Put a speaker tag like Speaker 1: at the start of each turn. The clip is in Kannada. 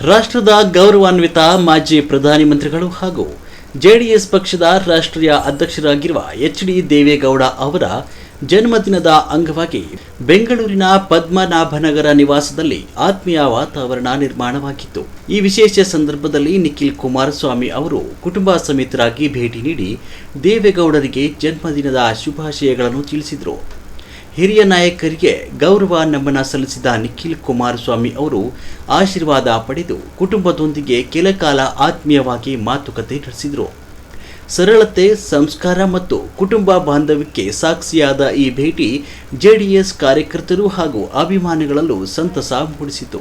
Speaker 1: ರಾಷ್ಟ್ರದ ಗೌರವಾನ್ವಿತ ಮಾಜಿ ಪ್ರಧಾನಿ ಮಂತ್ರಿಗಳು ಹಾಗೂ ಜೆಡಿಎಸ್ ಪಕ್ಷದ ರಾಷ್ಟ್ರೀಯ ಅಧ್ಯಕ್ಷರಾಗಿರುವ ಎಚ್.ಡಿ. ದೇವೇಗೌಡ ಅವರ ಜನ್ಮದಿನದ ಅಂಗವಾಗಿ ಬೆಂಗಳೂರಿನ ಪದ್ಮನಾಭನಗರ ನಿವಾಸದಲ್ಲಿ ಆತ್ಮೀಯ ವಾತಾವರಣ ನಿರ್ಮಾಣವಾಗಿತ್ತು. ಈ ವಿಶೇಷ ಸಂದರ್ಭದಲ್ಲಿ ನಿಖಿಲ್ ಕುಮಾರಸ್ವಾಮಿ ಅವರು ಕುಟುಂಬ ಸಮೇತರಾಗಿ ಭೇಟಿ ನೀಡಿ ದೇವೇಗೌಡರಿಗೆ ಜನ್ಮದಿನದ ಶುಭಾಶಯಗಳನ್ನು ತಿಳಿಸಿದರು. ಹಿರಿಯ ನಾಯಕರಿಗೆ ಗೌರವ ನಮನ ಸಲ್ಲಿಸಿದ ನಿಖಿಲ್ ಕುಮಾರಸ್ವಾಮಿ ಅವರು ಆಶೀರ್ವಾದ ಪಡೆದು ಕುಟುಂಬದೊಂದಿಗೆ ಕೆಲಕಾಲ ಆತ್ಮೀಯವಾಗಿ ಮಾತುಕತೆ ನಡೆಸಿದರು. ಸರಳತೆ, ಸಂಸ್ಕಾರ ಮತ್ತು ಕುಟುಂಬ ಬಾಂಧವ್ಯಕ್ಕೆ ಸಾಕ್ಷಿಯಾದ ಈ ಭೇಟಿ ಜೆಡಿಎಸ್ ಕಾರ್ಯಕರ್ತರು ಹಾಗೂ ಅಭಿಮಾನಿಗಳಲ್ಲೂ ಸಂತಸ ಮೂಡಿಸಿತು.